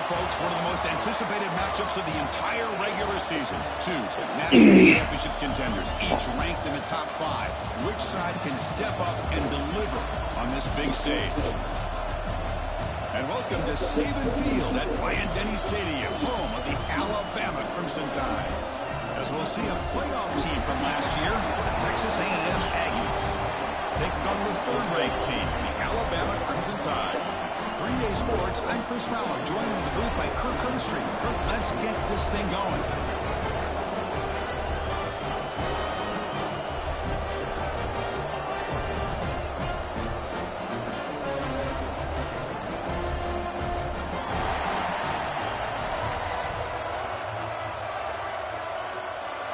folks, one of the most anticipated matchups of the entire regular season. Two national championship contenders, each ranked in the top 5. Which side can step up and deliver on this big stage? And welcome to Saban Field at Bryant-Denny Stadium, home of the Alabama Crimson Tide. As we'll see a playoff team from last year, the Texas A&M Aggies, taking on the third-ranked team, the Alabama Crimson Tide. For EA Sports, I'm Chris Fowler, joined in the booth by Kirk Herbstreit. Kirk, let's get this thing going.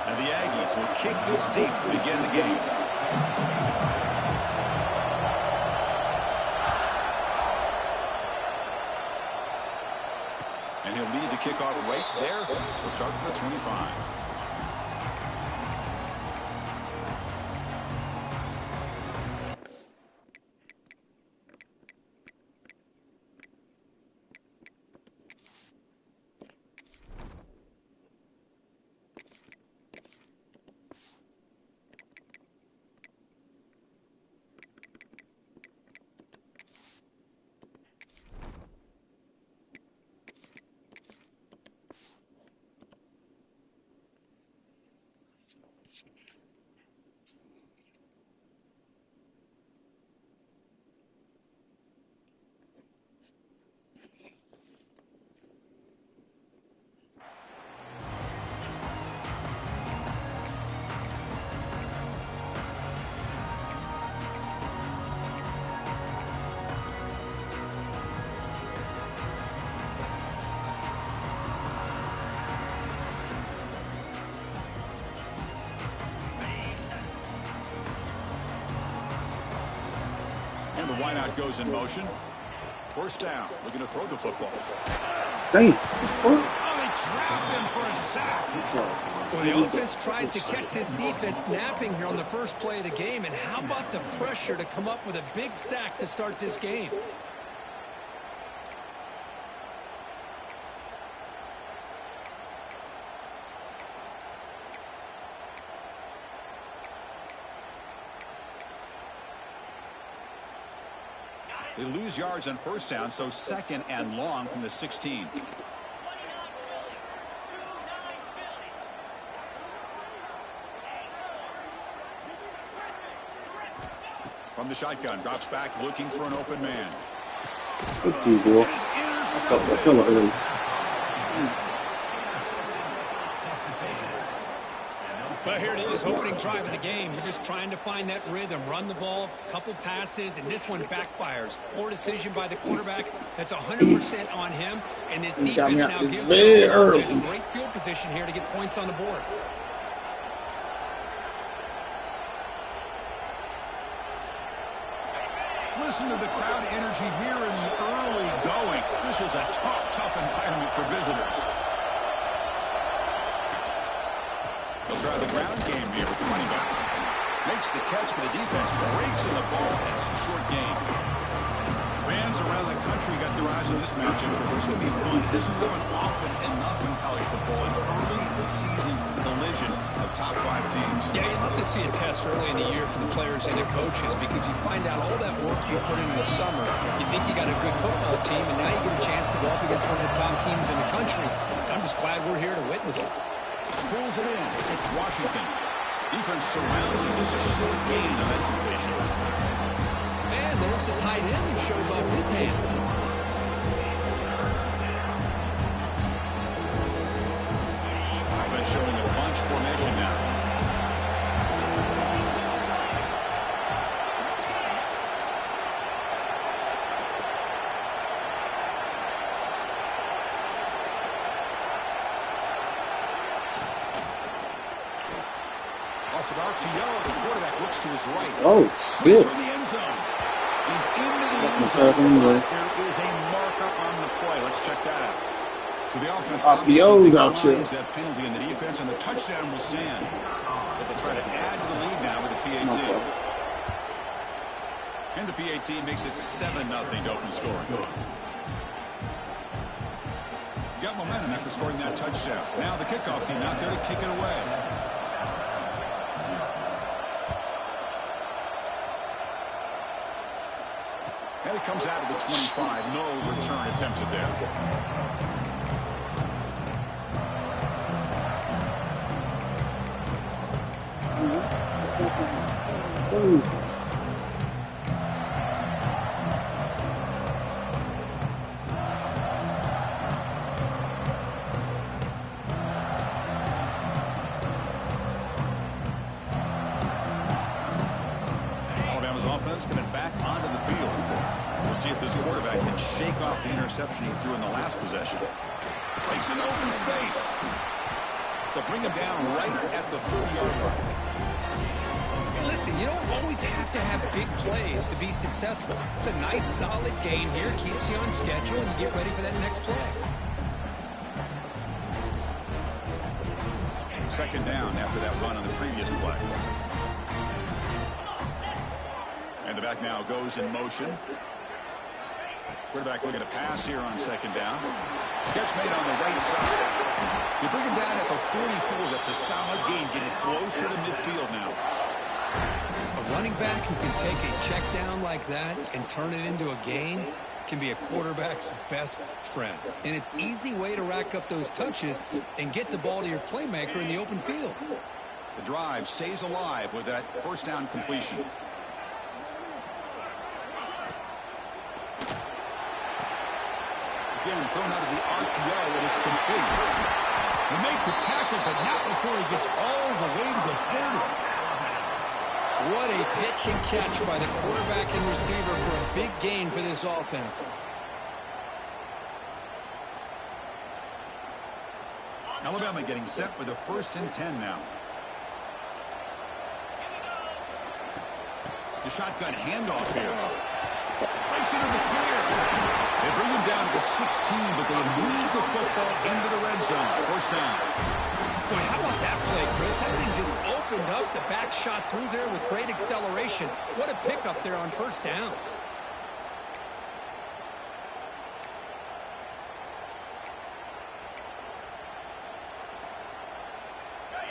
And the Aggies will kick this deep to begin the game. And he'll lead the kickoff right there. He'll start from the 25. And the wideout goes in motion. First down, looking to throw the football. Dang. Oh, they trapped him for a sack. Well, the offense tries to catch this defense napping here on the first play of the game. And how about the pressure to come up with a big sack to start this game? They lose yards on first down, so second and long from the 16. From the shotgun, drops back, looking for an open man. Thank you, bro. I felt it early. Well, here it is, opening drive of the game. You're just trying to find that rhythm, run the ball, a couple passes, and this one backfires. Poor decision by the quarterback. That's 100% on him, and this defense now gives them great field position here to get points on the board. Listen to the crowd energy here in the early going. This is a tough environment for visitors. They'll try the ground game here with the running back. Makes the catch, but the defense breaks in the ball, and it's a short game. Fans around the country got their eyes on this matchup. It's going to be fun. It doesn't happen often enough in college football, an early season collision of top 5 teams. Yeah, you'd love to see a test early in the year for the players and the coaches because you find out all that work you put in the summer. You think you got a good football team, and now you get a chance to go up against one of the top teams in the country. I'm just glad we're here to witness it. Pulls it in. It's Washington. Defense surrounds him. Just a short gain on that completion. And there's the tight end who shows off his hands. Offense showing a bunch formation now. Off an RPO, the quarterback looks to his right. Oh, shit. From the end zone. He's into the end zone, but there is a marker on the play. Let's check that out. So the offense obviously declines that penalty, and the defense and the touchdown will stand. But they'll try to add to the lead now with the PAT. And the PAT makes it 7-0 to open scoring. in scoring that touchdown. Now the kickoff team out there to kick it away. And it comes out of the 25. No return attempted there. Alabama's offense coming back onto the field. We'll see if this quarterback can shake off the interception he threw in the last possession. Breaks an open space. They'll bring him down right at the 30-yard line. Hey, listen, you don't always have to have big plays to be successful. It's a nice, solid game here. Keeps you on schedule, and you get ready for that next play. Second down after that run on the previous play. And the back now goes in motion. Quarterback looking to pass here on second down. Catch made on the right side. You bring him down at the 44. That's a solid gain, getting closer to midfield now. A running back who can take a check down like that and turn it into a gain can be a quarterback's best friend. And it's an easy way to rack up those touches and get the ball to your playmaker in the open field. The drive stays alive with that first down completion. Again, thrown out of the RPO, and it's complete. He made the tackle, but not before he gets all the way to the 30. What a pitch and catch by the quarterback and receiver for a big gain for this offense. Alabama getting set for the 1st and 10 now. The shotgun handoff here. Breaks into the clear. They bring him down to the 16, but they move the football into the red zone. First down. Boy, how about that play, Chris? That thing just opened up. The back shot through there with great acceleration. What a pickup there on first down.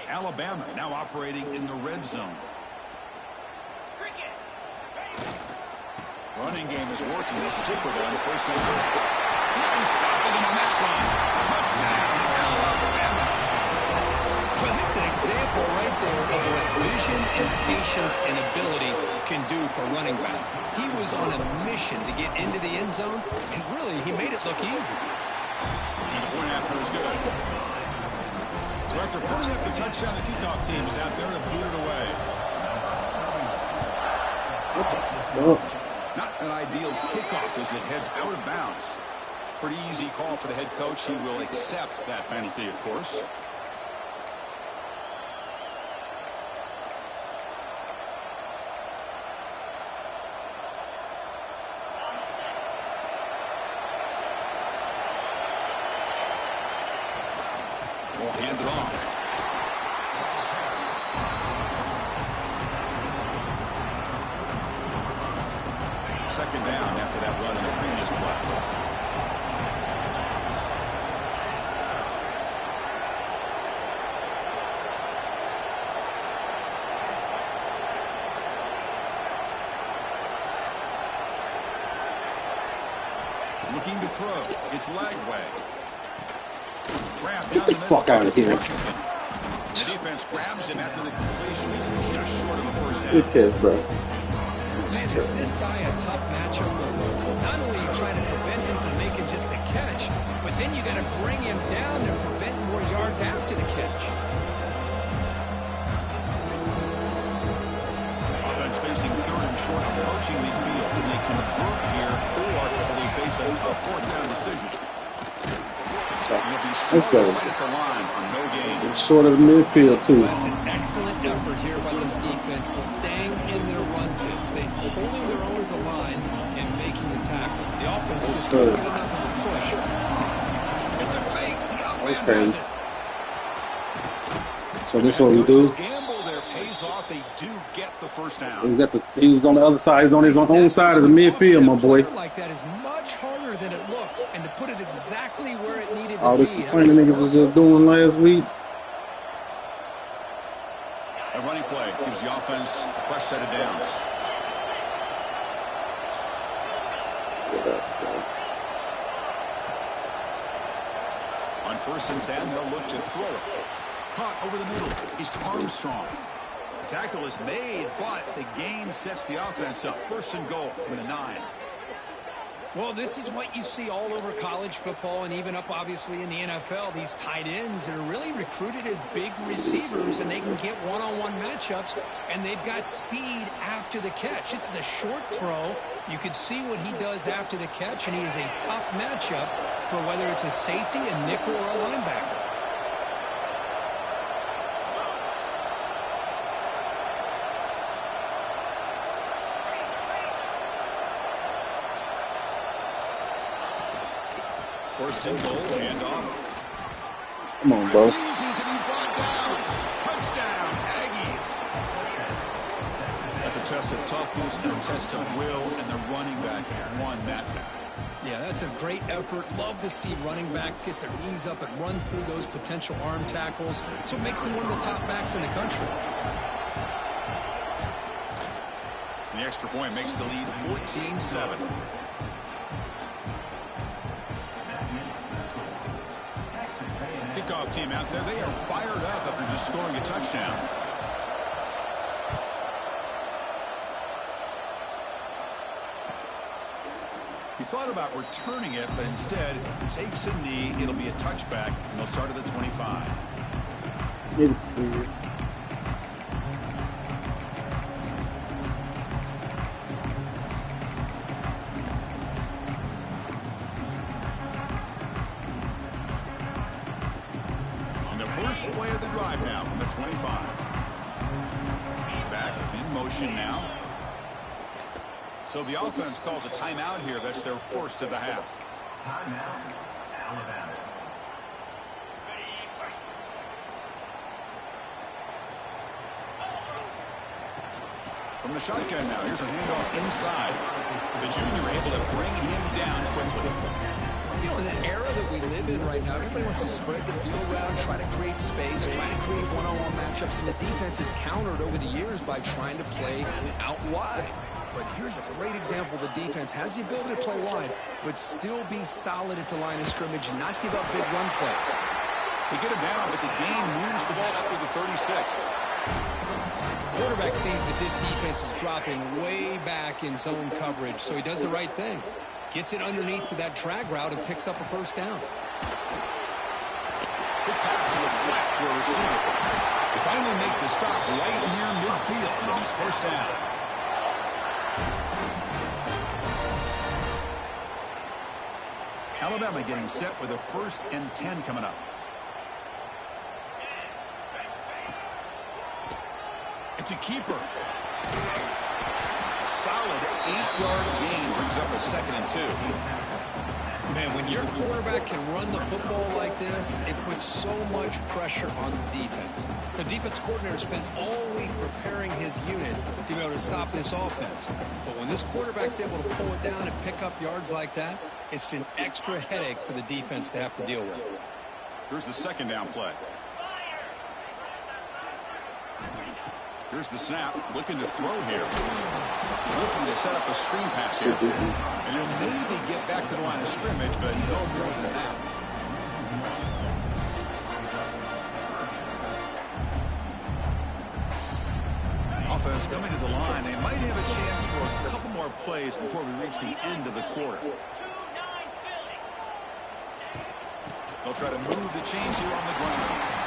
Alabama now operating in the red zone. Running game is working. They stick with it on first and 10. Nice stopping him on that one. Touchdown, Alabama. Well, that's an example right there of what vision and patience and ability can do for a running back. He was on a mission to get into the end zone, and really, he made it look easy. And the point after is good. So after putting up the touchdown, the kickoff team is out there to boot it away. Not an ideal kickoff as it heads out of bounds. Pretty easy call for the head coach. He will accept that penalty, of course. We'll hand it off. Second down after that run in the previous play. Looking to throw. It's Lagway. Get the fuck out of here. The defense grabs him after the completion. He's just short of a first down. Good catch, bro. Man, is this guy a tough matchup? Not only are you trying to prevent him from making just a catch, but then you got to bring him down to prevent more yards after the catch. Offense facing third and short, approaching midfield. Can they convert here, or will they face a tough fourth down decision? Let's go. Right at the line for no gain. Short of the midfield, too. That's an excellent effort here by this defense, staying in their run fits. They holding their own at the line and making the tackle. The offense was good enough of a push. It's a fake. The outman Okay. has it. So this is what we do. Gamble there, pays off. They do get the first down. He was on the other side. He's on his own side of the midfield, my boy. Like that is much harder than it looks, and to put it exactly where it needed to be. All this complaining niggas was just doing last week. A running play gives the offense a fresh set of downs. On 1st and 10, they'll look to throw it. Caught over the middle. It's Armstrong. The tackle is made, but the gain sets the offense up. 1st and goal from the 9. Well, this is what you see all over college football and even up, obviously, in the NFL. These tight ends that are really recruited as big receivers, and they can get one-on-one matchups, and they've got speed after the catch. This is a short throw. You can see what he does after the catch, and he is a tough matchup for whether it's a safety, a nickel, or a linebacker. First and goal, handoff. Come on, bro. Refusing to be brought down. Touchdown, Aggies. That's a test of toughness and a test of will, and the running back won that battle. Yeah, that's a great effort. Love to see running backs get their knees up and run through those potential arm tackles. So it makes them one of the top backs in the country. The extra point makes the lead 14-7. Kickoff team out there. They are fired up after just scoring a touchdown. He thought about returning it, but instead takes a knee. It'll be a touchback, and they'll start at the 25. And the first play of the drive now from the 25. Back in motion now. So the offense calls a timeout here. That's their first of the half. Timeout, Alabama. From the shotgun now, here's a handoff inside. The junior able to bring him down quickly. You know, in the era that we live in right now, everybody wants to spread the field around, try to create space, try to create one-on-one matchups, and the defense is countered over the years by trying to play out wide. But here's a great example. The defense has the ability to play wide, but still be solid at the line of scrimmage and not give up big run plays. They get him down, but the gain moves the ball up to the 36. Quarterback sees that this defense is dropping way back in zone coverage, so he does the right thing. Gets it underneath to that drag route and picks up a first down. Quick pass to the flat to a receiver. They finally make the stop right near midfield, and it's first down. Alabama getting set with a 1st and 10 coming up. And to keeper. A solid 8-yard gain brings up a 2nd and 2. Man, when your quarterback can run the football like this, it puts so much pressure on the defense. The defense coordinator spent all week preparing his unit to be able to stop this offense. But when this quarterback's able to pull it down and pick up yards like that, it's an extra headache for the defense to have to deal with. Here's the 2nd down play. Here's the snap. Looking to throw here. Looking to set up a screen pass here. And he'll maybe get back to the line of scrimmage, but no more than that. Offense coming to the line. They might have a chance for a couple more plays before we reach the end of the quarter. They'll try to move the chains here on the ground.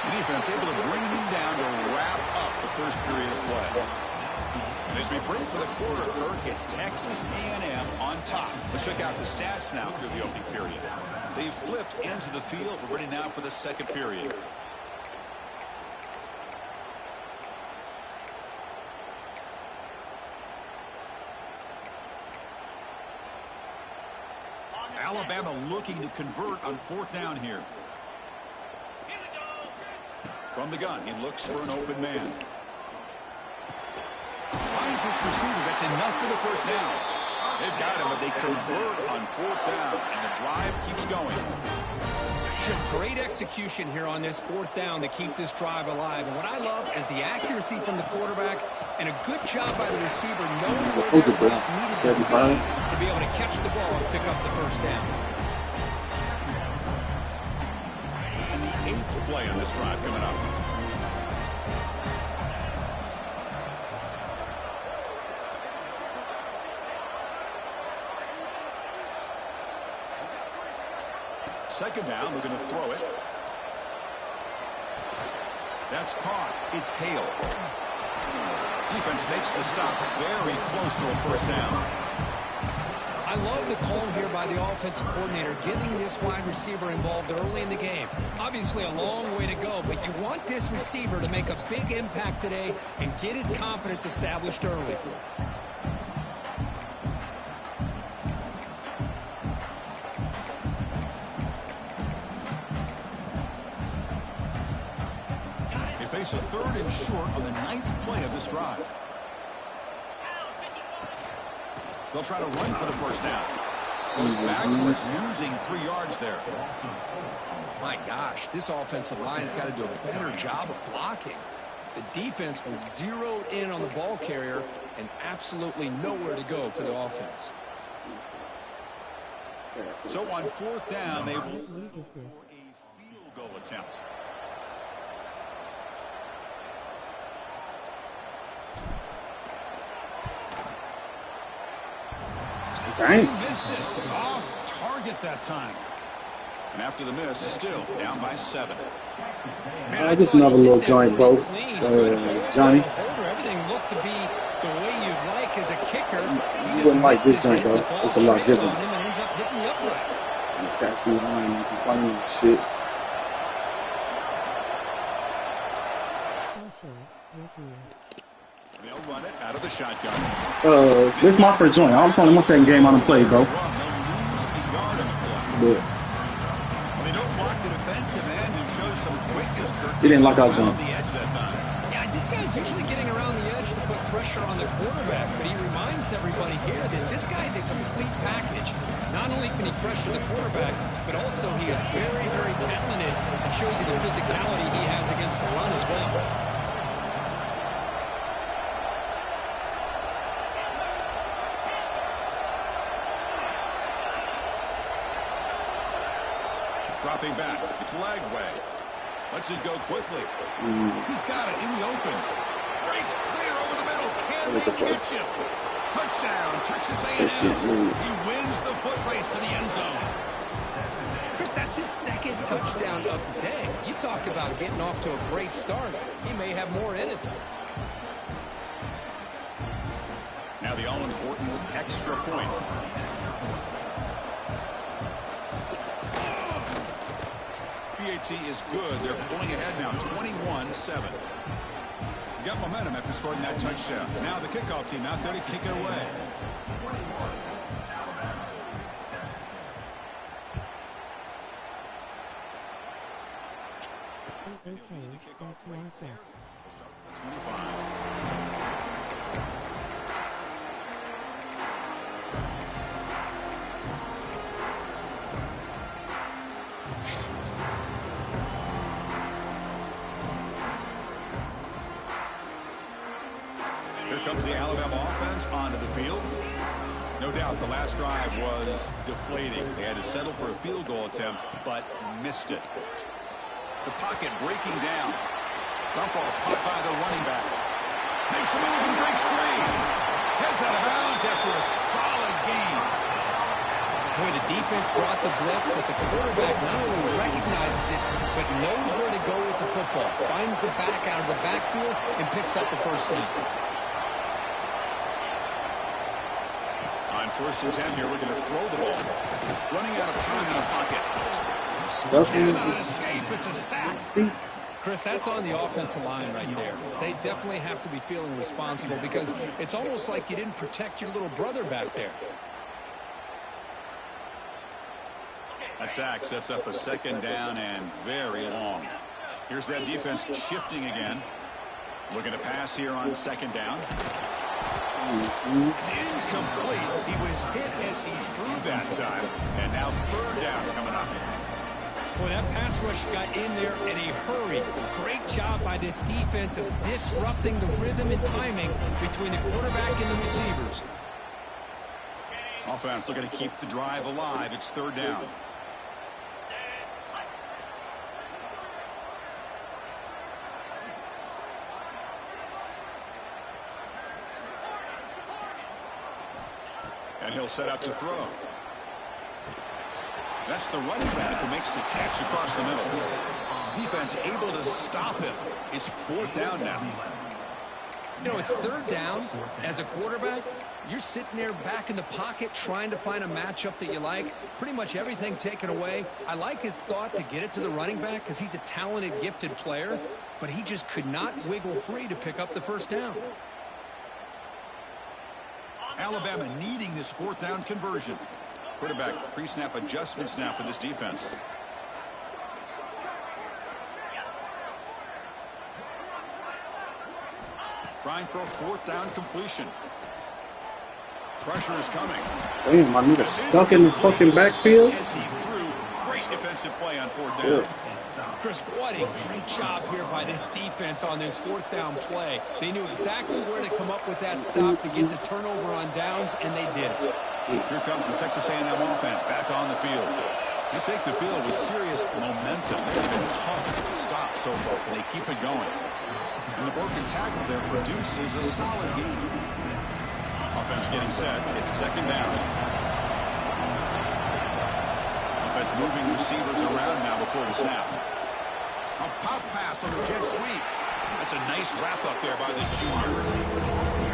The defense able to bring him down to wrap up the first period of play. And as we break for the quarter, Kirk, it's Texas A&M on top. Let's check out the stats now through the opening period. They've flipped into the field. We're ready now for the 2nd period. Alabama looking to convert on 4th down here. From the gun, he looks for an open man. finds this receiver. That's enough for the first down. They've got him, but they convert on 4th down, and the drive keeps going. Just great execution here on this 4th down to keep this drive alive. And what I love is the accuracy from the quarterback and a good job by the receiver knowing where their route needed to be able to catch the ball and pick up the first down. And the 8th play on this drive coming up. Second down, we're going to throw it. That's caught. It's Hale. Defense makes the stop very close to a first down. I love the call here by the offensive coordinator, getting this wide receiver involved early in the game. Obviously a long way to go, but you want this receiver to make a big impact today and get his confidence established early. Face a 3rd and short on the 9th play of this drive. They'll try to run for the first down. Goes backwards, losing 3 yards there. My gosh, this offensive line's got to do a better job of blocking. The defense was zeroed in on the ball carrier and absolutely nowhere to go for the offense. So on 4th down, they will settle for a field goal attempt. Dang. He missed it. Off target that time. And after the miss, still down by 7. Just another little joint, bro. Johnny. Everything looked to be the way you'd like as a kicker. You wouldn't like this joint, though. It's a lot different. And ends up hitting the upright. That's behind you complaining shit. They'll run it out of the shotgun. This is my first joint. I'm telling you, my second game on the play, bro. They'll lose a yard on the play. But They don't block the defensive end who shows some quickness. he didn't like our jump. The edge that time. Yeah, this guy's usually getting around the edge to put pressure on the quarterback, but he reminds everybody here that this guy's a complete package. Not only can he pressure the quarterback, but also he is very, very talented and shows you the physicality he has against the run as well. Dropping back. It's Lagway. Lets it go quickly. He's got it in the open. Breaks clear over the middle. Can they catch him? Touchdown, Texas A&M. He wins the foot race to the end zone. Chris, that's his 2nd touchdown of the day. You talk about getting off to a great start. He may have more in it. Now the all-important extra point. PHC is good. They're pulling ahead now, 21-7. Got momentum after scoring that touchdown. Now the kickoff team out there to kick it away. Start with the 25. Here comes the Alabama offense onto the field. No doubt the last drive was deflating. They had to settle for a field goal attempt, but missed it. The pocket breaking down. Dump off caught by the running back. Makes a move and breaks free. Heads out of bounds after a solid game. Boy, the defense brought the blitz, but the quarterback not only recognizes it, but knows where to go with the football. Finds the back out of the backfield and picks up the first down. On 1st and 10 here, we're going to throw the ball. Running out of time in the pocket. Stuffing. And on an escape, it's a sack. Chris, that's on the offensive line right there. They definitely have to be feeling responsible because it's almost like you didn't protect your little brother back there. That sack sets up a 2nd down and very long. Here's that defense shifting again. Looking to pass here on 2nd down. It's incomplete. He was hit as he threw that time. And now third down coming up. Boy, that pass rush got in there in a hurry. Great job by this defense of disrupting the rhythm and timing between the quarterback and the receivers. Offense looking to keep the drive alive. It's third down. And he'll set up to throw. That's the running back who makes the catch across the middle. Defense able to stop him. It's fourth down now. You know, it's third down. As a quarterback, you're sitting there back in the pocket trying to find a matchup that you like. Pretty much everything taken away. I like his thought to get it to the running back because he's a talented, gifted player, but he just could not wiggle free to pick up the first down. Alabama needing this fourth down conversion. Quarterback pre-snap adjustments now for this defense. Trying for a fourth down completion. Pressure is coming. Damn, my nigga stuck in the fucking backfield. As he threw, great defensive play on fourth down. Chris, what a great job here by this defense on this fourth down play. They knew exactly where to come up with that stop to get the turnover on downs, and they did it. Here comes the Texas A&M offense back on the field. They take the field with serious momentum. They've been tough to stop so far, and they keep it going. And the broken tackle there produces a solid game. Offense getting set. It's second down. Offense moving receivers around now before the snap. A pop pass on the jet sweep. That's a nice wrap up there by the junior.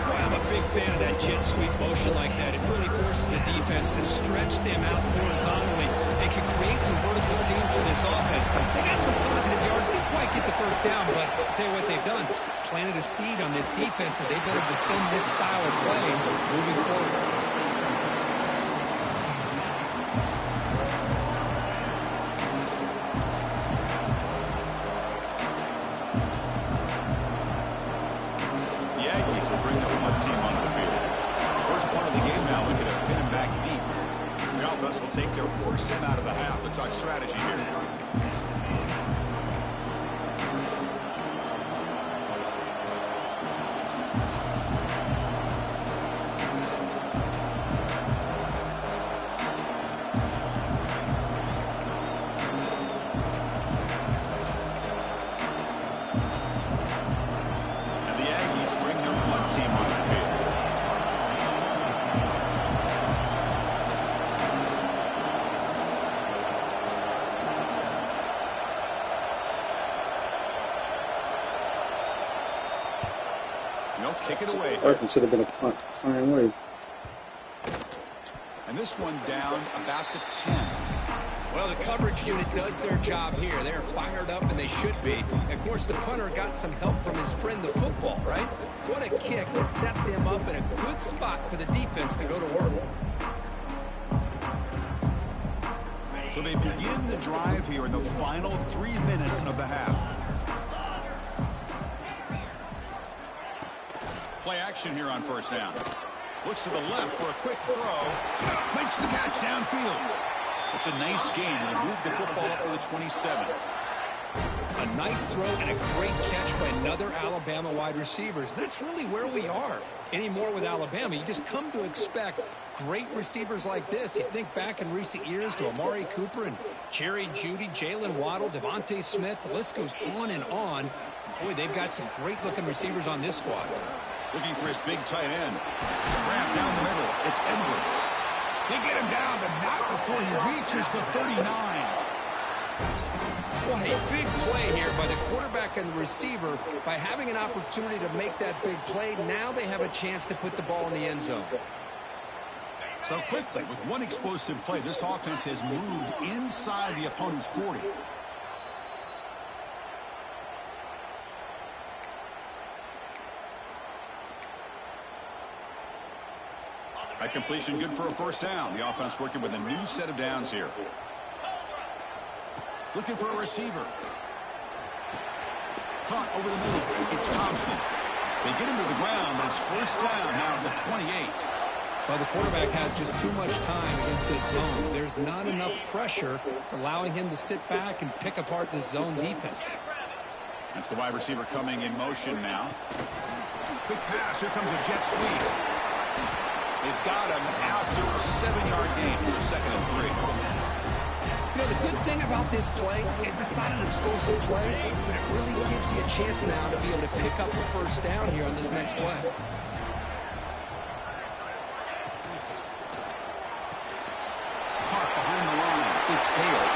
Boy, I'm a big fan of that jet sweep motion like that. It really forces the defense to stretch them out horizontally. They can create some vertical seams for this offense. They got some positive yards. Didn't quite get the first down, but I'll tell you what they've done. Planted a seed on this defense, and they better defend this style of play moving forward. Take their first 10 out of the half. Let's talk strategy here. And the Aggies bring their one team on the field. Kick it away. That should have been a punt. Same way. And this one down about the 10. Well, the coverage unit does their job here. They're fired up, and they should be. Of course, the punter got some help from his friend, the football, right? What a kick to set them up in a good spot for the defense to go to work. So they begin the drive here in the final 3 minutes of the half. Play action here on first down. Looks to the left for a quick throw. Makes the catch downfield. It's a nice game. Will move the football up to the 27. A nice throw and a great catch by another Alabama wide receivers. That's really where we are. Anymore with Alabama, you just come to expect great receivers like this. You think back in recent years to Amari Cooper and Jerry Jeudy, Jalen Waddle, Devontae Smith. The list goes on and on. Boy, they've got some great-looking receivers on this squad. Looking for his big tight end. Grab down the middle. It's Edwards. They get him down, but not before he reaches the 39. What a big play here by the quarterback and the receiver. By having an opportunity to make that big play, now they have a chance to put the ball in the end zone. So quickly, with one explosive play, this offense has moved inside the opponent's 40. That completion good for a first down. The offense working with a new set of downs here. Looking for a receiver. Caught over the middle. It's Thompson. They get him to the ground, but it's first down now at the 28. Well, the quarterback has just too much time against this zone. There's not enough pressure. It's allowing him to sit back and pick apart this zone defense. That's the wide receiver coming in motion now. Quick pass. Here comes a jet sweep. They've got him after a 7-yard gain. So 2nd and 3. You know, the good thing about this play is it's not an explosive play, but it really gives you a chance now to be able to pick up a first down here on this next play. Behind the line. It's Hale.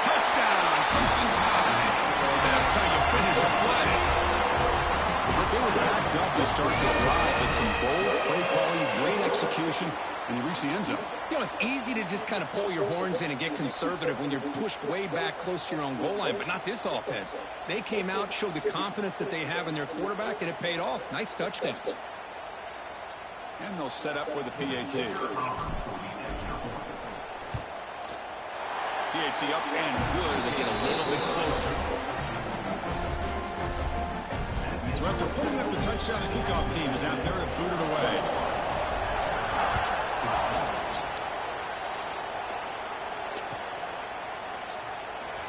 Touchdown. Crimson Tide. That's how you finish a play. But they were backed up to start the drive with some bold play calling, great execution, and they reached the end zone. You know, it's easy to just kind of pull your horns in and get conservative when you're pushed way back close to your own goal line, but not this offense. They came out, showed the confidence that they have in their quarterback, and it paid off. Nice touchdown. And they'll set up with a PAT. PAT up and good. They get a little bit closer. So after putting up the touchdown, the kickoff team is out there to boot it away.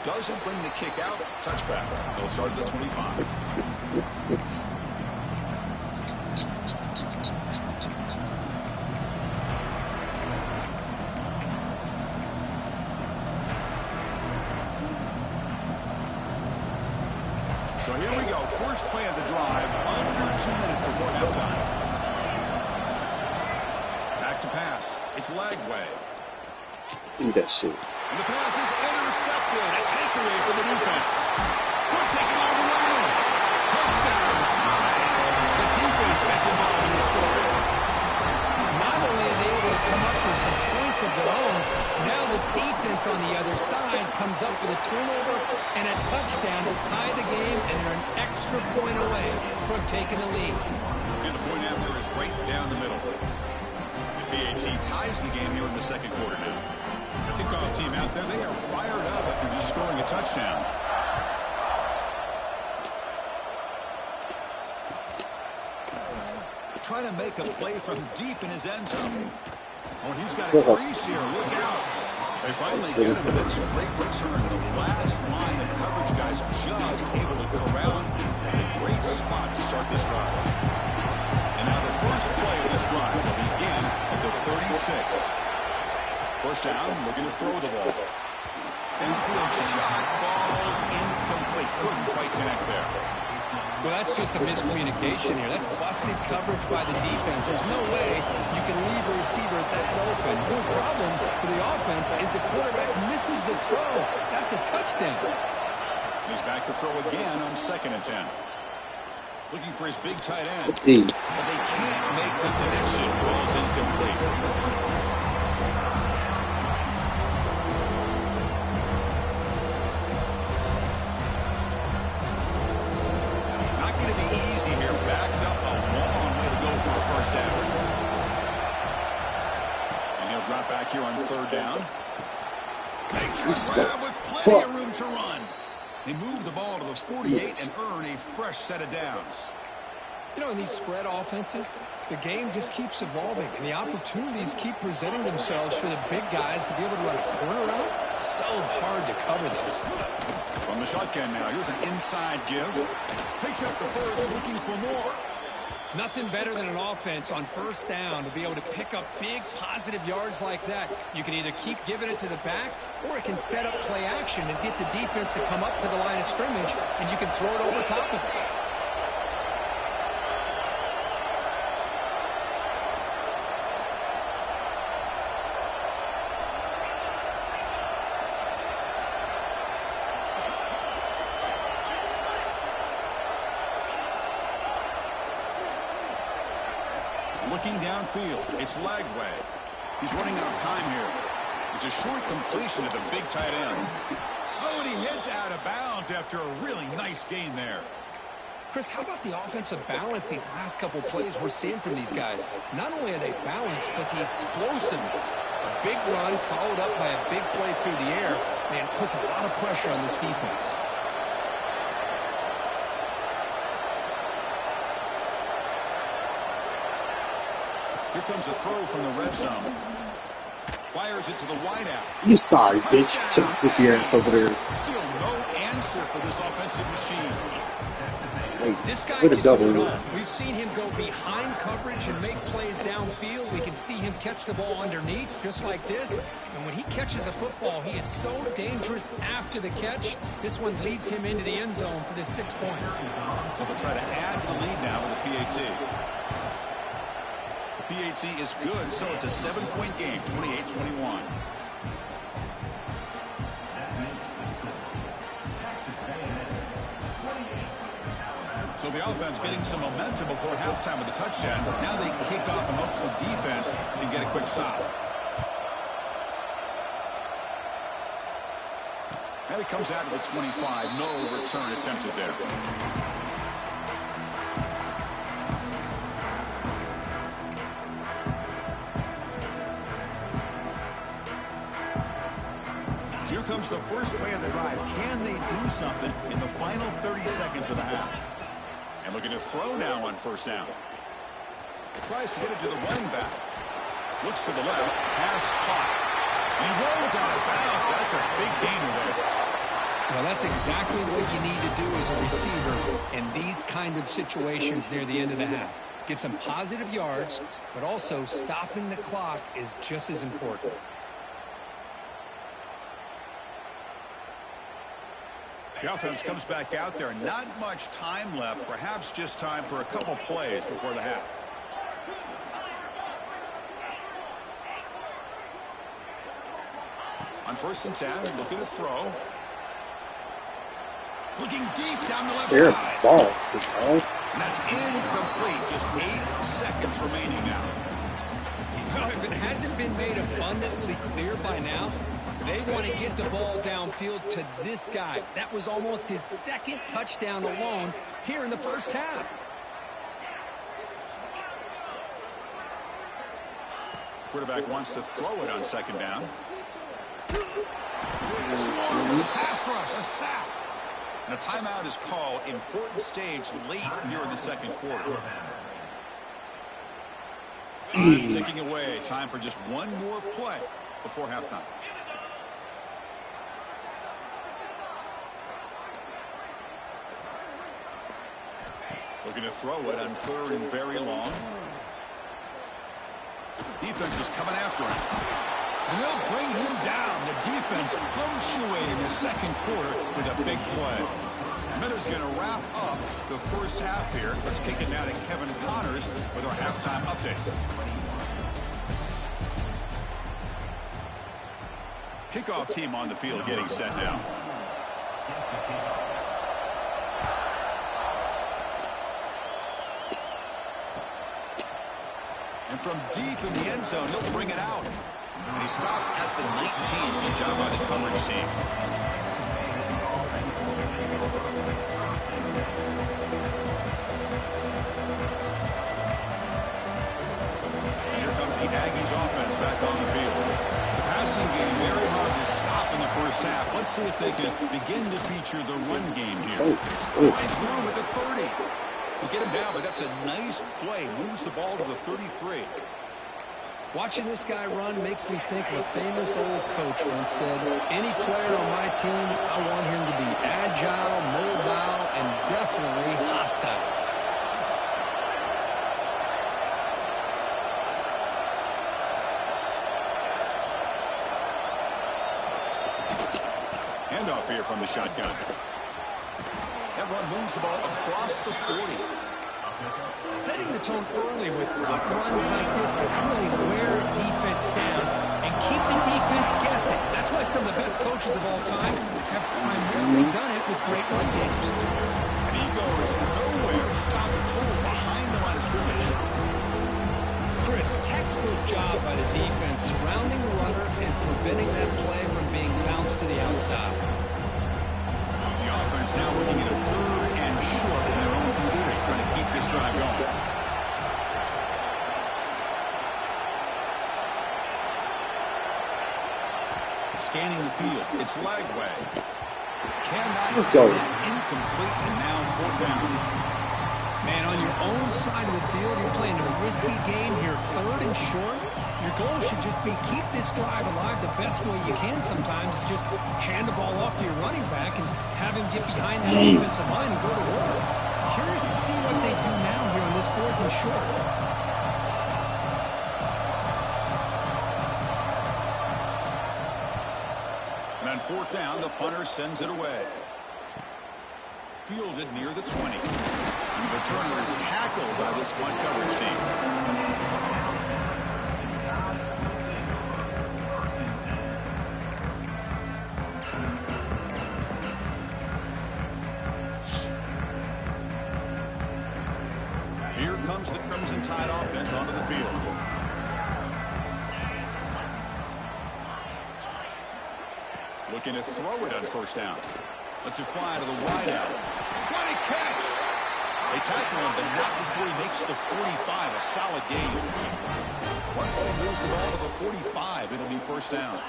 Doesn't bring the kick out. Touchback. They'll start at the 25. So here we go. First play of the drive, under 2 minutes before halftime. Back to pass. It's Lagway. Imbecile. And the pass is intercepted. A takeaway for the defense. Could take it all the way. Touchdown. Tie. The defense gets involved in the scoring. Not only are they able to come up with some points of their own, now the defense on the other side comes up with a turnover and a touchdown to tie the game, and they're an extra point away from taking the lead. And the point after is right down the middle. The PAT ties the game here in the second quarter now. Kickoff team out there, they are fired up after just scoring a touchdown. Trying to make a play from deep in his end zone. Oh, he's got a crease here. Look out. They finally get him, and it's a great return. The last line of coverage guys just able to corral him. A great spot to start this drive. And now the first play of this drive will begin at the 36. First down, looking to throw the ball. Downfield shot falls incomplete. Couldn't quite connect there. Well, that's just a miscommunication here. That's busted coverage by the defense. There's no way you can leave a receiver that open. The problem for the offense is the quarterback misses the throw. That's a touchdown. He's back to throw again on 2nd and 10. Looking for his big tight end. But they can't make the connection. Ball's incomplete. Back here on 3rd down. They grab with plenty of room to run. They move the ball to the 48 and earn a fresh set of downs. You know, in these spread offenses, the game just keeps evolving, and the opportunities keep presenting themselves for the big guys to be able to run a corner out. So hard to cover this. From the shotgun now, here's an inside give. Picks up the first, looking for more. Nothing better than an offense on first down to be able to pick up big positive yards like that. You can either keep giving it to the back, or it can set up play action and get the defense to come up to the line of scrimmage, and you can throw it over top of it. Looking downfield, it's Lagway. He's running out of time here. It's a short completion to the big tight end. Oh, and he heads out of bounds after a really nice gain there. Chris, how about the offensive balance these last couple plays we're seeing from these guys? Not only are they balanced, but the explosiveness. A big run followed up by a big play through the air, and puts a lot of pressure on this defense. Here comes a throw from the red zone. Fires it to the wideout. You sorry, bitch. With your ass over there. Still no answer for this offensive machine. This guy Put a can double do it in. all. We've seen him go behind coverage and make plays downfield. We can see him catch the ball underneath, just like this. And when he catches a football, he is so dangerous after the catch. This one leads him into the end zone for the 6 points. So they'll try to add to the lead now with the PAT. The PAT is good, so it's a 7-point game, 28-21. So the offense getting some momentum before halftime with the touchdown. Now they kick off and hopes the defense can get a quick stop. Now he comes out of the 25. No return attempted there. Here comes the first play of the drive. Can they do something in the final 30 seconds of the half? And looking to throw now on first down. Tries to get it to the running back. Looks to the left. Pass caught. And he rolls out of bounds. That's a big gainer there. Well, that's exactly what you need to do as a receiver in these kind of situations near the end of the half. Get some positive yards, but also stopping the clock is just as important. The offense comes back out there. Not much time left. Perhaps just time for a couple plays before the half. On 1st and 10, looking to throw. Looking deep down the left side. Ball. And that's incomplete. Just 8 seconds remaining now. Well, if it hasn't been made abundantly clear by now, they want to get the ball downfield to this guy. That was almost his 2nd touchdown alone here in the first half. Quarterback wants to throw it on 2nd down. Small with a pass rush, a sack. And a timeout is called. Important stage late here in the 2nd quarter. Time ticking away. Time for just one more play before halftime. Looking to throw it on 3rd and very long. Defense is coming after him. And they'll bring him down. The defense punctuating the 2nd quarter with a big play. Miller's going to wrap up the first half here. Let's kick it now to Kevin Connors with our halftime update. Kickoff team on the field getting set now. And from deep in the end zone, he'll bring it out. And he stopped at the 19. Good job by the coverage team. And here comes the Aggies offense back on the field. The passing game very hard to stop in the first half. Let's see if they can begin to feature the run game here. Finds room at the 30. You get him down, but that's a nice play. Moves the ball to the 33. Watching this guy run makes me think of a famous old coach once said, any player on my team, I want him to be agile, mobile, and definitely hostile. Handoff here from the shotgun. That run moves the ball across the 40. Setting the tone early with good runs like this can really wear a defense down and keep the defense guessing. That's why some of the best coaches of all time have primarily done it with great run games. And he goes nowhere. Stop cold behind the line of scrimmage. Chris, textbook job by the defense surrounding the runner and preventing that play from being bounced to the outside. The offense now looking at a 3rd and short in their own 40, trying to keep this drive going. Scanning the field. It's Lagway. Cannot Let's go. incomplete, and now 4th down. Man, on your own side of the field. You're playing a risky game here, 3rd and short. Your goal should just be keep this drive alive the best way you can sometimes. Is just hand the ball off to your running back and have him get behind that offensive line and go to work. Curious to see what they do now here on this 4th and short. And on 4th down, the punter sends it away. Fielded near the 20. And the returner is tackled by this punt coverage team. Here comes the Crimson Tide offense onto the field. Looking to throw it on 1st down. Lets it fly to the wideout. What a catch! They tackle him, but not before he makes the 45. A solid gain. One play moves the ball to the 45. It'll be 1st down.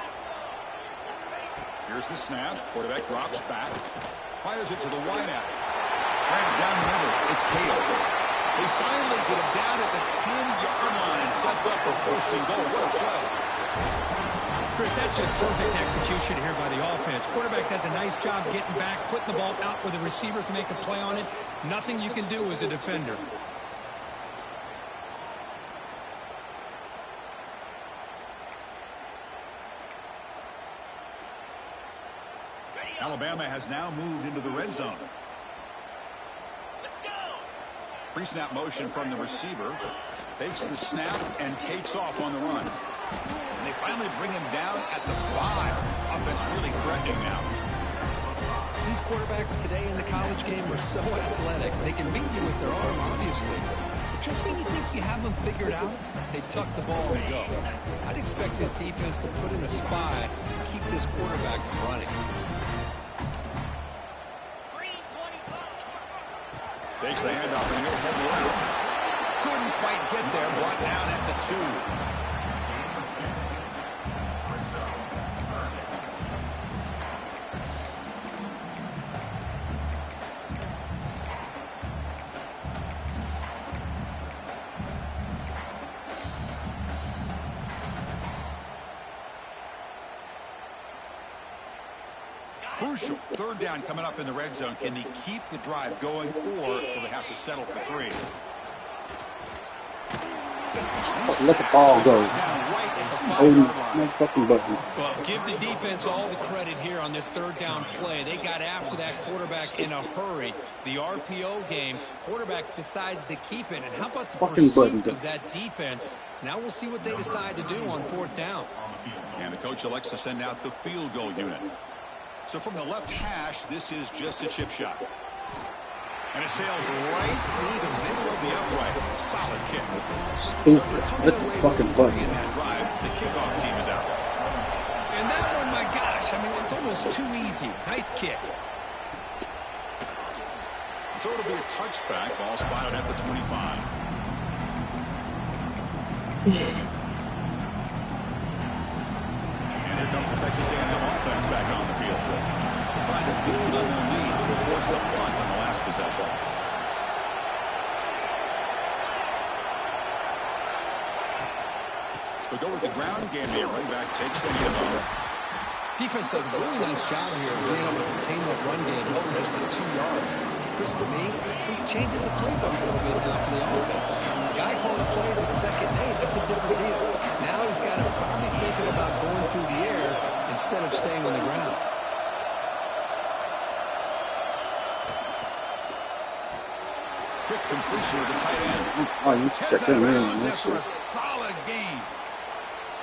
Here's the snap. Quarterback drops back. Fires it to the wideout. Right down the middle. It's Hale. They finally get him down at the 10-yard line. Sets up a 1st and goal. What a play. Chris, that's just perfect execution here by the offense. Quarterback does a nice job getting back, putting the ball out where the receiver can make a play on it. Nothing you can do as a defender. Alabama has now moved into the red zone. Pre-snap motion from the receiver. Takes the snap and takes off on the run. And they finally bring him down at the 5. Offense really threatening now. These quarterbacks today in the college game are so athletic. They can beat you with their arm, obviously. But just when you think you have them figured out, they tuck the ball and go. I'd expect this defense to put in a spy and keep this quarterback from running. Takes the handoff and he'll head left. Couldn't quite get there. Brought down at the 2. Crucial 3rd down coming up in the red zone. Can they keep the drive going, or will they have to settle for 3? Let the ball go. Right fucking button. Well, give the defense all the credit here on this 3rd down play. They got after that quarterback in a hurry. The RPO game, quarterback decides to keep it. And how about the pursuit of that defense? Now we'll see what they decide to do on 4th down. And the coach elects to send out the field goal unit. So from the left hash, this is just a chip shot. And it sails right through the middle of the uprights. Solid kick. Stupid. Let the fucking button. In that drive, the kickoff team is out. And that one, my gosh, I mean, it's almost too easy. Nice kick. So it'll be a touchback. Ball spotted at the 25. And here comes the Texas A&M offense back on the field. Trying to build on their lead. They were forced to punt on the last possession. They'll go with the ground game here. Running back takes the handoff. Defense does a really nice job here of being able to contain that run game, held just at 2 yards. Chris, to me, he's changing the playbook a little bit now for the offense. The guy calling plays at 2nd and 8, that's a different deal. Now he's got him probably thinking about going through the air instead of staying on the ground. Quick completion with the tight end. Oh, you should check that in. After a solid game.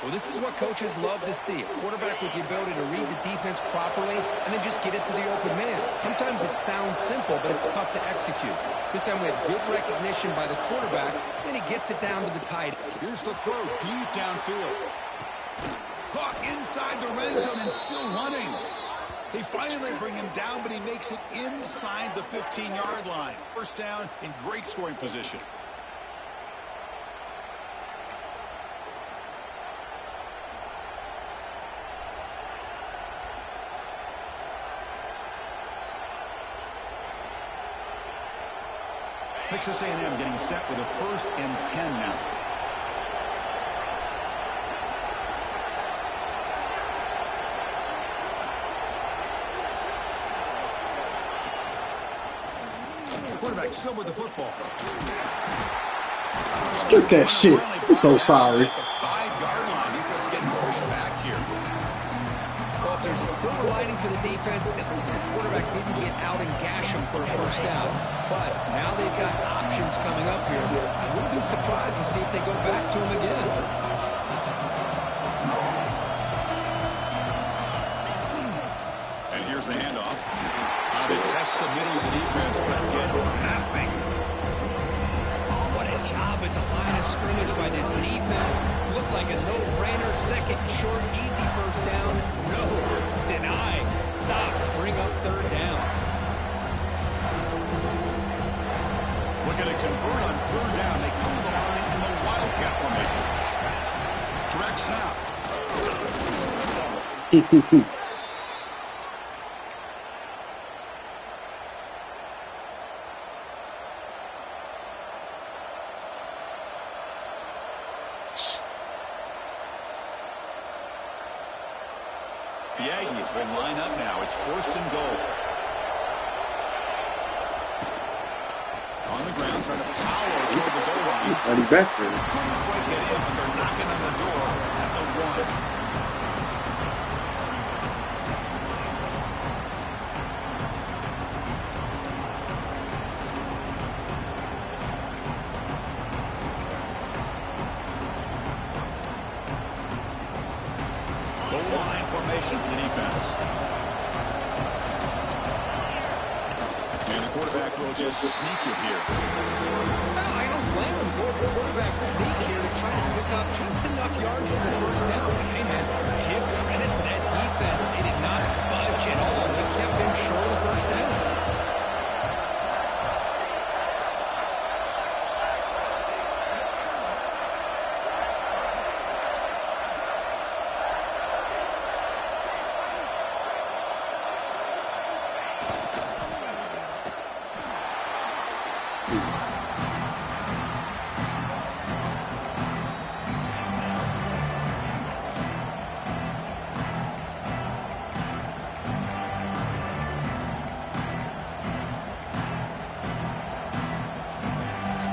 Well, this is what coaches love to see. A quarterback with the ability to read the defense properly and then just get it to the open man. Sometimes it sounds simple, but it's tough to execute. This time we have good recognition by the quarterback, and he gets it down to the tight end. Here's the throw deep downfield. Caught inside the red zone and still running. They finally bring him down, but he makes it inside the 15-yard line. 1st down in great scoring position. Texas A&M getting set with a 1st and 10 now. Quarterback still with the football. Strip that shit. I'm so sorry. The 5-yard line. Defense getting pushed back here. Well, if there's a silver lining for the defense, at least this quarterback didn't get out and gash him for a 1st down. But now they've got options coming up here. I wouldn't be surprised to see if they go back to him again. And here's the handoff. They test the middle of the defense, but get nothing. What a job at the line of scrimmage by this defense. Looked like a no-brainer. 2nd and short, easy 1st down. No, deny, stop, bring up 3rd down. Looking to convert on 3rd down. They come to the line in the wildcat formation. Direct snap. The Aggies will line up now. It's 1st and goal. On the ground, trying to power toward the goal line. Already back there. Couldn't quite get in, but they're knocking on the door at the 1. Formation for the defense. And the quarterback will just sneak it here. No, I don't blame him. Go with the quarterback sneak here to try to pick up just enough yards for the 1st down. But hey, man, give credit to that defense. They did not budge at all. They kept him short of the 1st down.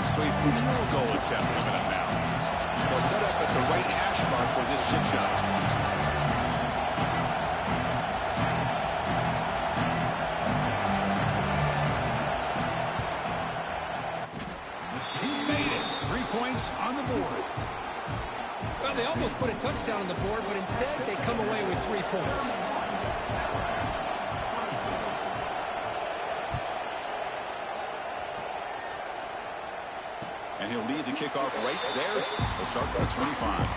So a field goal attempt coming up now. They'll set up at the right hash mark for this chip shot. He made it. 3 points on the board. Well, they almost put a touchdown on the board, but instead they come away with 3 points. And he'll lead the kickoff right there. They'll start with the 25.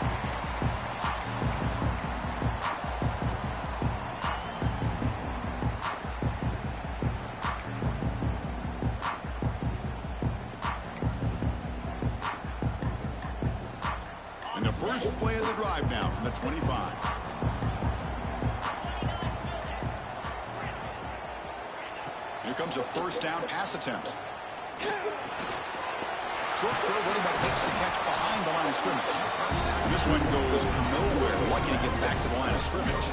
And the first play of the drive now from the 25. Here comes a 1st down pass attempt. Short throw, running back makes the catch behind the line of scrimmage. This one goes nowhere. Lucky to get back to the line of scrimmage.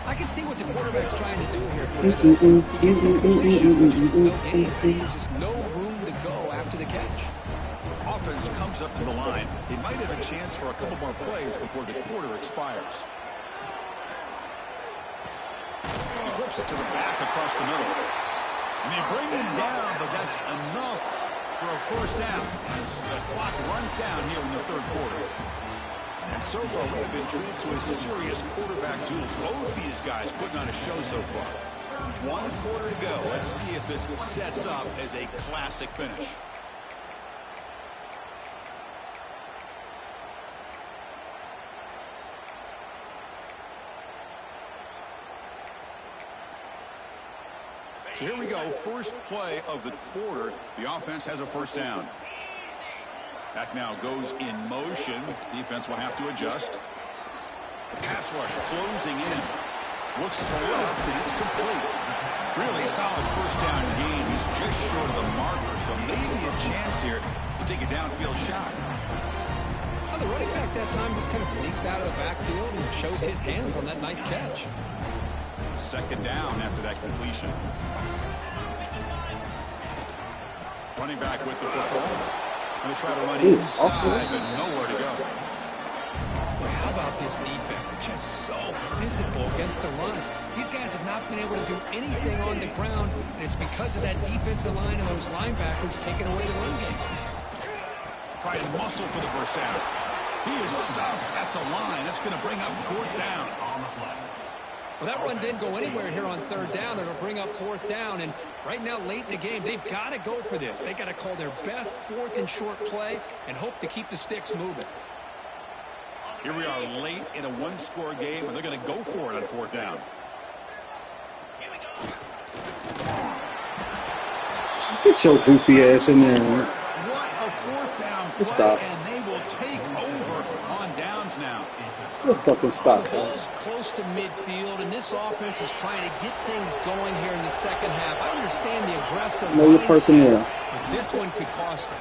I can see what the quarterback's trying to do here, Chris. He gets the completion, but just no gain. There's just no room to go after the catch. Offense comes up to the line. They might have a chance for a couple more plays before the quarter expires. He flips it to the back across the middle. And they bring him down, but that's enough for a 1st down as the clock runs down here in the 3rd quarter. And so far, we have been treated to a serious quarterback duel. Both these guys putting on a show so far. 1 quarter to go. Let's see if this sets up as a classic finish. So here we go, first play of the quarter. The offense has a 1st down. Back now goes in motion. Defense will have to adjust. The pass rush closing in. Looks to the left, and it's complete. Really solid 1st down gain. He's just short of the marker, so chance here to take a downfield shot. Well, the running back that time just kind of sneaks out of the backfield and shows his hands on that nice catch. Second down after that completion. Running back with the football. Going to try to run inside, but nowhere to go. Well, how about this defense? Just so physical against the run. These guys have not been able to do anything on the ground, and it's because of that defensive line and those linebackers taking away the run game. Trying to muscle for the first down. He is stuffed at the line. That's going to bring up fourth down. Well, that run didn't go anywhere here on third down. It'll bring up fourth down, and right now, late in the game, they've got to go for this. They've got to call their best fourth and short play and hope to keep the sticks moving. Here we are late in a one-score game, and they're going to go for it on fourth down. Get your goofy ass in there, man. What a fourth down play, Stop. and they will take over on downs now. Just fucking stop, The man. ball's close to midfield, and this offense is trying to get things going here in the second half. I understand the aggressive Know your mindset, personnel. but this one could cost them.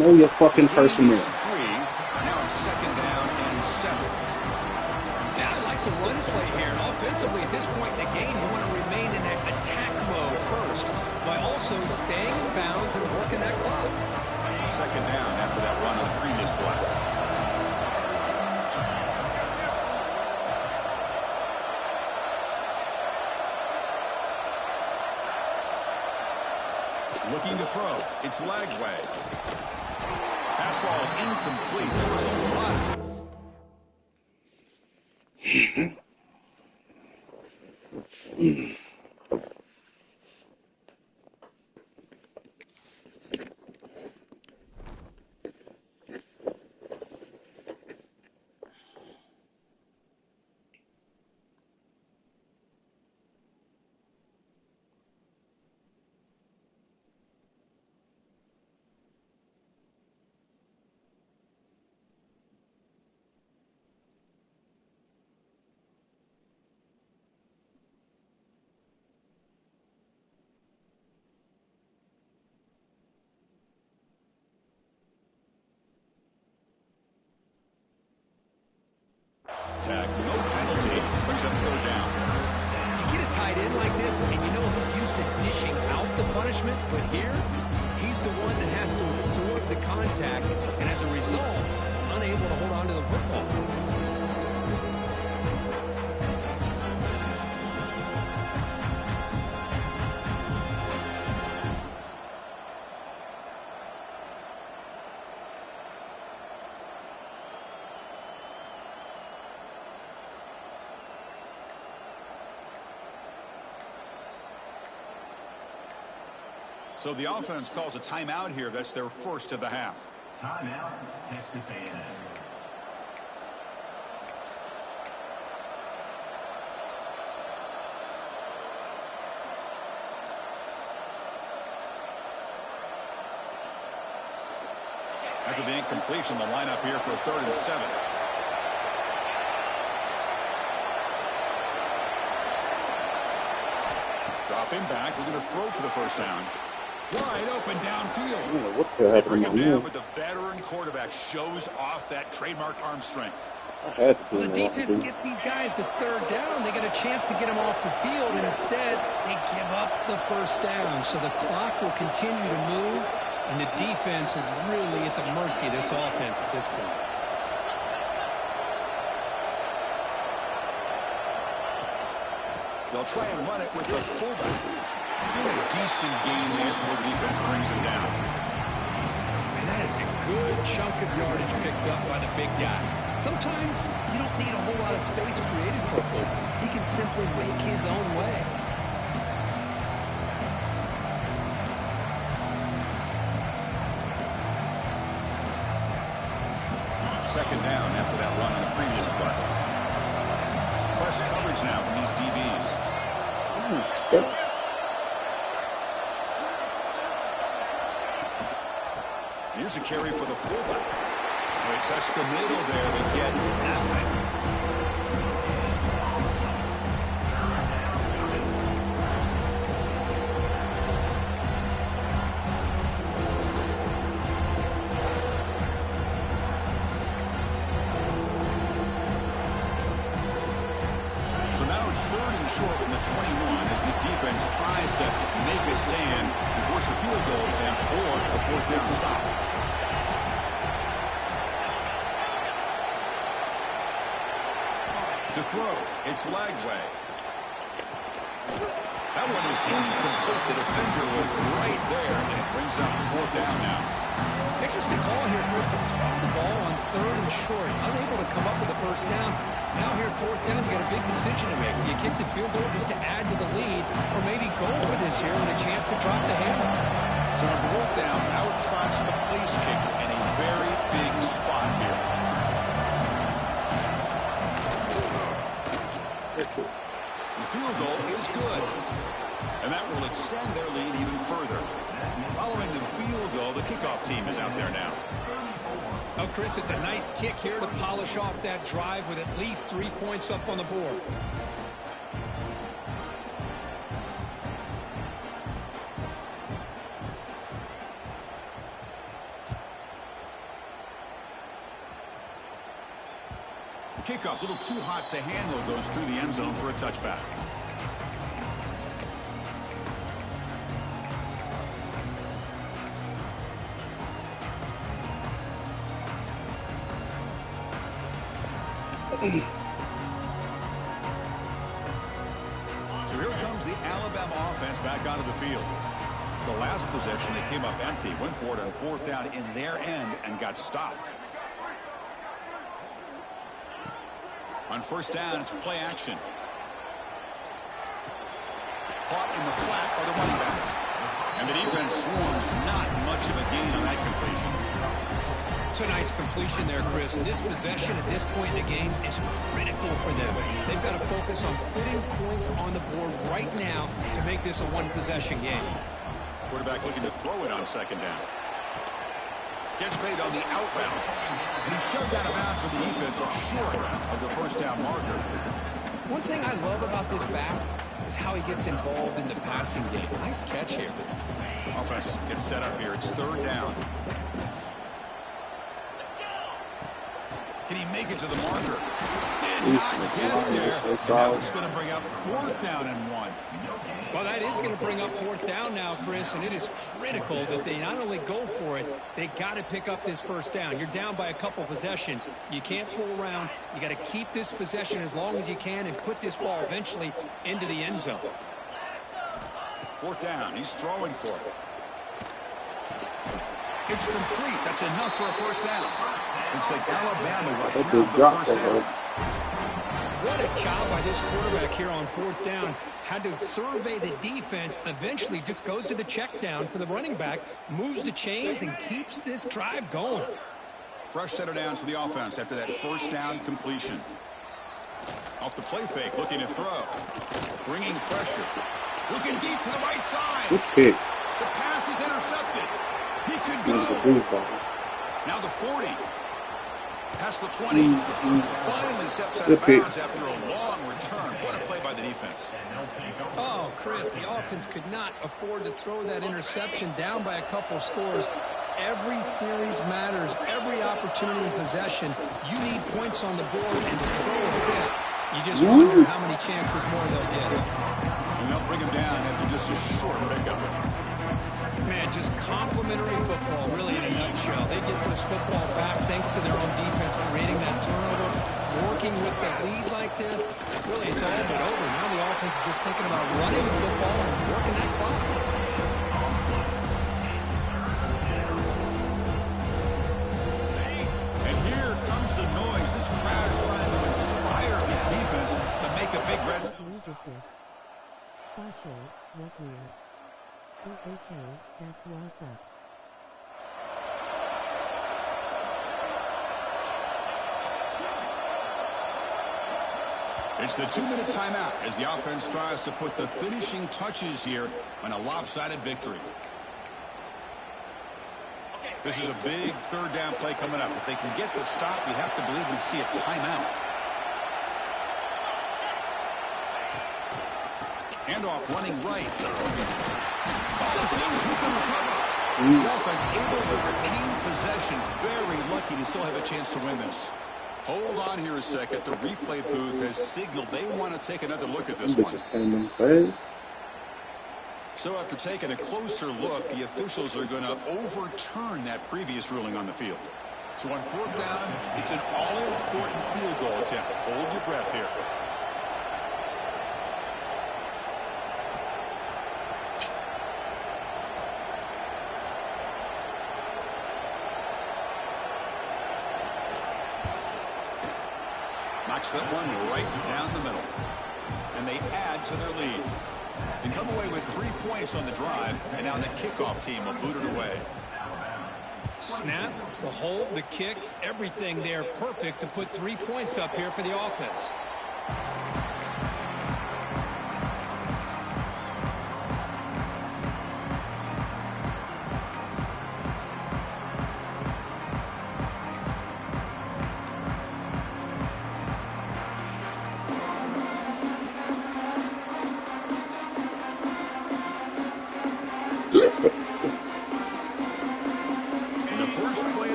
Know your fucking personnel. Now it's second down and 7. Now, I like the run play here. And offensively, at this point in the game, you want to remain in that attack mode first, while also staying in bounds and working that clock. Second down after that run on the previous play. Looking to throw. It's leg way. Pass ball is incomplete. There was a lot of... Tag, no penalty, brings up third down. You get a tight end like this, and you know he's used to dishing out the punishment, but here, he's the one that has to absorb the contact, and as a result, he's unable to hold on to the football. So the offense calls a timeout here. That's their first of the half. Timeout, Texas A&M. After the incompletion, the lineup here for 3rd and 7. Dropping back, looking to throw for the first down. Wide open downfield. I don't know what the hell happened to Bring my him down, man. but the veteran quarterback shows off that trademark arm strength. I had to do Well, the that. defense gets these guys to third down. They get a chance to get them off the field, and instead, they give up the first down. So the clock will continue to move, and the defense is really at the mercy of this offense at this point. They'll try and run it with the fullback. Get a decent gain there before the defense brings him down. And that is a good chunk of yardage picked up by the big guy. Sometimes you don't need a whole lot of space created for a fullback. He can simply make his own way. Second down after that run on the previous play. Press coverage now from these DBs. Step. Here's a carry for the fullback. They test the middle there to get nothing. defense tries to make a stand and force a field goal attempt or a fourth down stop. To throw, it's Lagway. That one is incomplete. The defender was right there, and it brings up the fourth down now. Interesting call here, Chris, to throw the ball on 3rd and short. Unable to come up with a first down. Now here at 4th down, you got a big decision to make. Do you kick the field goal just to add to the lead, or maybe go for this here with a chance to drop the hammer? So on 4th down, out trots the place kicker in a very big spot here. The field goal is good, and that will extend their lead even further. Following the field goal, the kickoff team is out there now. Oh, Chris, it's a nice kick here to polish off that drive with at least 3 points up on the board. The kickoff's a little too hot to handle, goes through the end zone for a touchback. So here comes the Alabama offense back onto the field. The last possession, they came up empty, went for it on 4th down in their end and got stopped. On 1st down, it's play action. Caught in the flat by the running back. And the defense swarms, not much of a gain on that completion. It's a nice completion there, Chris. And this possession at this point in the game is critical for them. They've got to focus on putting points on the board right now to make this a one-possession game. Quarterback looking to throw it on 2nd down. Gets made on the out route. And he shoved out of bounds for the defense short of the 1st down marker. One thing I love about this back is how he gets involved in the passing game. Nice catch here. Offense gets set up here. It's 3rd down. Can he make it to the marker? Did not get there. Now it's going to bring up 4th down and 1. Well, that is going to bring up 4th down now, Chris, and it is critical that they not only go for it, they got to pick up this 1st down. You're down by a couple possessions. You can't fool around. You got to keep this possession as long as you can and put this ball eventually into the end zone. 4th down. He's throwing for it. It's complete. That's enough for a 1st down. Looks like Alabama will have the 1st down. What a job by this quarterback here on 4th down. Had to survey the defense, eventually just goes to the check down for the running back, moves the chains, and keeps this drive going. Fresh set of downs for the offense after that 1st down completion. Off the play fake, looking to throw. Bringing pressure. Looking deep to the right side. Good pick. The pass is intercepted. He could go. Now the 40. Past the 20. Finally steps out of bounds after a long return. What a play by the defense. Oh, Chris, the offense could not afford to throw that interception down by a couple scores. Every series matters. Every opportunity in possession. You need points on the board, and to throw a pick, you just wonder how many chances more they'll get. And they'll bring him down after just a short pickup. Man, just complimentary football, really, in a nutshell. They get this football back thanks to their own defense, creating that turnover, working with the lead like this. Really, it's all but over. Now the offense is just thinking about running the football and working that clock. And here comes the noise. This crowd is trying to inspire this defense to make a big red zone. Okay, that's what's up. It's the 2-minute timeout as the offense tries to put the finishing touches here on a lopsided victory. This is a big 3rd down play coming up. If they can get the stop, we have to believe we'd see a timeout. Handoff running right. Ball is loose. Who can recover? The offense able to retain possession. Very lucky to still have a chance to win this. Hold on here a second. The replay booth has signaled they want to take another look at this one. So after taking a closer look, the officials are going to overturn that previous ruling on the field. So on 4th down, it's an all-important field goal. So hold your breath here. Knocks that one right down the middle. And they add to their lead. They come away with 3 points on the drive, and now the kickoff team will boot it away. Snap, the hold, the kick, everything there perfect to put 3 points up here for the offense.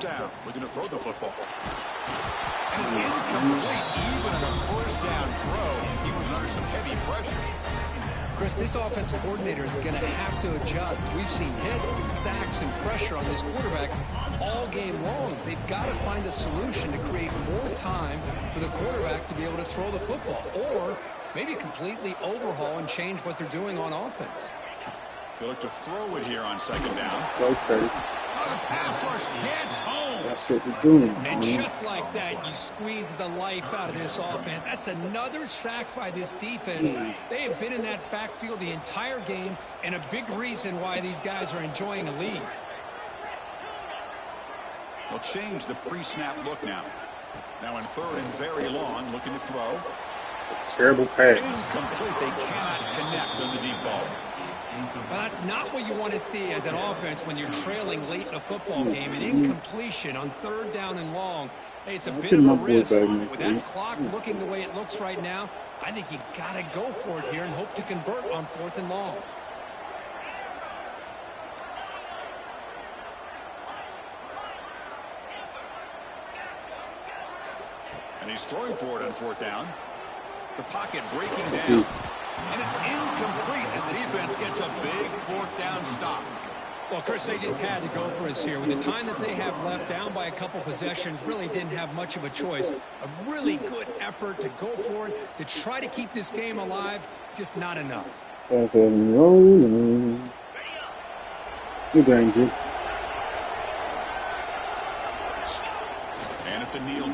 Down, looking to throw the football. And it's incomplete. Even on a 1st down throw, he was under some heavy pressure. Chris, this offensive coordinator is going to have to adjust. We've seen hits and sacks and pressure on this quarterback all game long. They've got to find a solution to create more time for the quarterback to be able to throw the football, or maybe completely overhaul and change what they're doing on offense. They look to throw it here on 2nd down. Okay. The pass rush gets home. That's what we're doing. And just like that, you squeeze the life out of this offense. That's another sack by this defense. They have been in that backfield the entire game, and a big reason why these guys are enjoying a lead. They'll change the pre-snap look now. Now in 3rd and very long, looking to throw. Terrible pass. Incomplete. They cannot connect on the deep ball. Well, that's not what you want to see as an offense when you're trailing late in a football game. An incompletion on 3rd down and long. Hey, it's a bit of a risk. With that clock looking the way it looks right now, I think you got to go for it here and hope to convert on 4th and long. And he's throwing for it on 4th down. The pocket breaking down. And it's incomplete as the defense gets a big 4th down stop. Well, Chris, they just had to go for us here. With the time that they have left, down by a couple possessions, really didn't have much of a choice. A really good effort to go for it, to try to keep this game alive, just not enough. Good game, Jim. And it's a kneel.